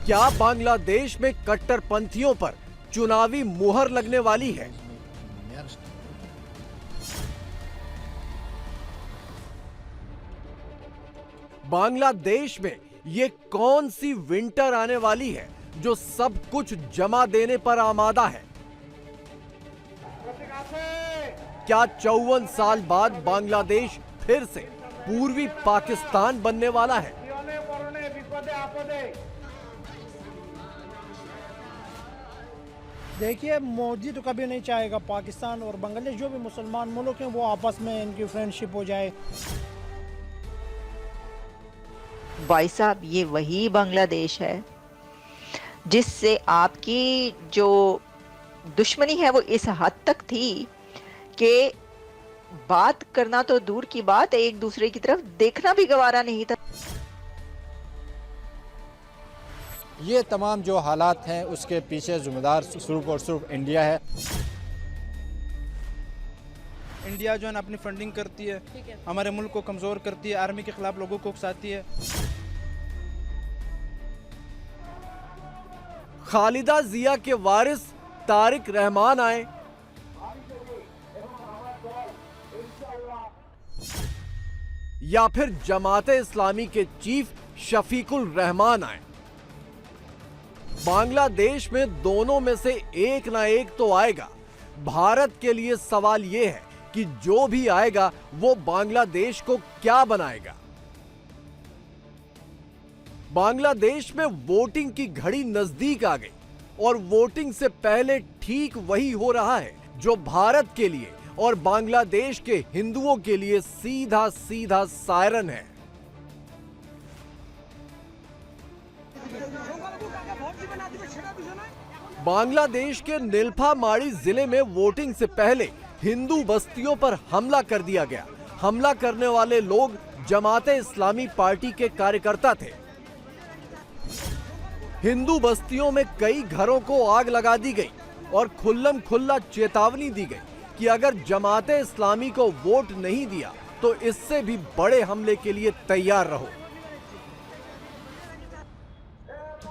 क्या बांग्लादेश में कट्टरपंथियों पर चुनावी मुहर लगने वाली है? बांग्लादेश में ये कौन सी विंटर आने वाली है जो सब कुछ जमा देने पर आमादा है? क्या 54 साल बाद बांग्लादेश फिर से पूर्वी पाकिस्तान बनने वाला है? देखिए, मोदी तो कभी नहीं चाहेगा पाकिस्तान और बांग्लादेश जो भी मुसलमान मुल्क हैं वो आपस में इनकी फ्रेंडशिप हो जाए। भाई साहब, ये वही बांग्लादेश है जिससे आपकी जो दुश्मनी है वो इस हद तक थी कि बात करना तो दूर की बात, एक दूसरे की तरफ देखना भी गवारा नहीं था। ये तमाम जो हालात हैं उसके पीछे जिम्मेदार सिर्फ और सिर्फ इंडिया है। इंडिया जो है ना अपनी फंडिंग करती है, हमारे मुल्क को कमज़ोर करती है, आर्मी के खिलाफ लोगों को उकसाती है। खालिदा जिया के वारिस तारिक रहमान आए, या फिर जमाते इस्लामी के चीफ शफीकुल रहमान आए? बांग्लादेश में दोनों में से एक ना एक तो आएगा। भारत के लिए सवाल यह है कि जो भी आएगा वो बांग्लादेश को क्या बनाएगा। बांग्लादेश में वोटिंग की घड़ी नजदीक आ गई और वोटिंग से पहले ठीक वही हो रहा है जो भारत के लिए और बांग्लादेश के हिंदुओं के लिए सीधा सीधा सायरन है। बांग्लादेश के नीलफामारी जिले में वोटिंग से पहले हिंदू बस्तियों पर हमला कर दिया गया। हमला करने वाले लोग जमाते इस्लामी पार्टी के कार्यकर्ता थे। हिंदू बस्तियों में कई घरों को आग लगा दी गई और खुल्लम खुल्ला चेतावनी दी गई कि अगर जमाते इस्लामी को वोट नहीं दिया तो इससे भी बड़े हमले के लिए तैयार रहो।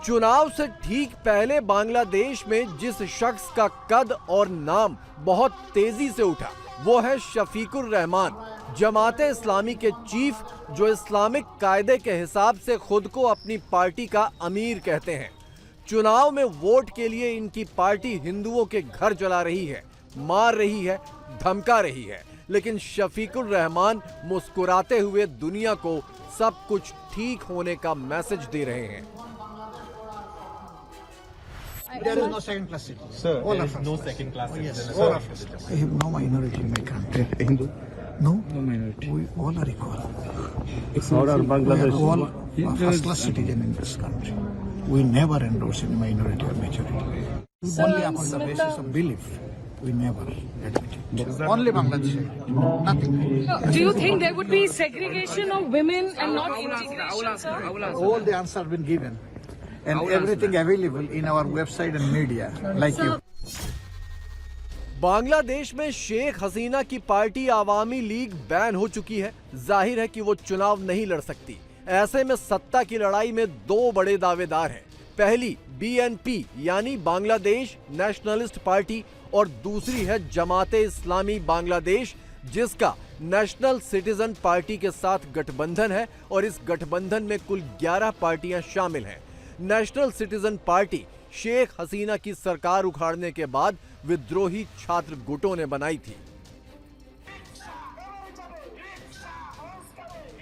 चुनाव से ठीक पहले बांग्लादेश में जिस शख्स का कद और नाम बहुत तेजी से उठा वो है शफीकुर रहमान, जमाते इस्लामी के चीफ, जो इस्लामिक कायदे के हिसाब से खुद को अपनी पार्टी का अमीर कहते हैं। चुनाव में वोट के लिए इनकी पार्टी हिंदुओं के घर जला रही है, मार रही है, धमका रही है, लेकिन शफीकुर रहमान मुस्कुराते हुए दुनिया को सब कुछ ठीक होने का मैसेज दे रहे हैं। There is no second class citizen. Sir, all there of is us. no second class citizen. All of us. I have no minority in my country. Hindu? No? No minority. We all are equal. How are Bangladesh? We are all first class citizen in this country. We never endorse any minority or majority. Only upon the basis of belief. We never admit it. Only Bangladesh. Nothing. Do you think there would be segregation of women and not integration, sir? All the answers have been given. And everything available in our website and media, like you. Bangladesh में शेख हसीना की party Awami league ban हो चुकी है। जाहिर है कि वो चुनाव नहीं लड़ सकती। ऐसे में सत्ता की लड़ाई में दो बड़े दावेदार हैं। पहली BNP यानी बांग्लादेश नेशनलिस्ट पार्टी और दूसरी है जमाते इस्लामी बांग्लादेश, जिसका नेशनल सिटीजन पार्टी के साथ गठबंधन है और इस गठबंधन में कुल 11 पार्टियां शामिल हैं। National citizen party Sheikh Hasina की सरकार उखाड़ने के बाद विद्रोही छात्र गुटों ने बनाई थी।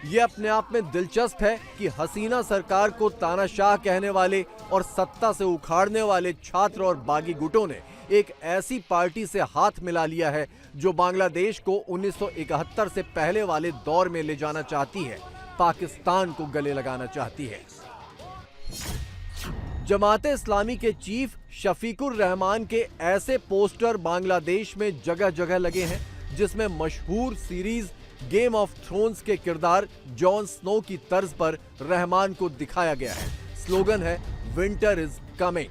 यह अपने आप में दिलचस्प है कि हसीना सरकार को तानाशाह कहने वाले और सत्ता से उखाड़ने वाले छात्र और बागी गुटों ने एक ऐसी पार्टी से हाथ मिला लिया है जो बांग्लादेश को 1971 से पहले वाले दौर में ले जाना चाहती है, पाकिस्तान को गले लगाना चाहती है। जमाते इस्लामी के चीफ शफीकुर रहमान के ऐसे पोस्टर बांग्लादेश में जगह जगह लगे हैं जिसमें मशहूर सीरीज गेम ऑफ थ्रोन्स के किरदार जॉन स्नो की तर्ज पर रहमान को दिखाया गया है। स्लोगन है विंटर इज कमिंग।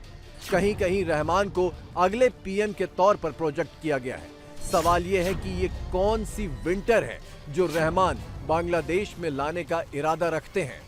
कहीं कहीं रहमान को अगले PM के तौर पर प्रोजेक्ट किया गया है। सवाल यह है कि ये कौन सी विंटर है जो रहमान बांग्लादेश में लाने का इरादा रखते हैं।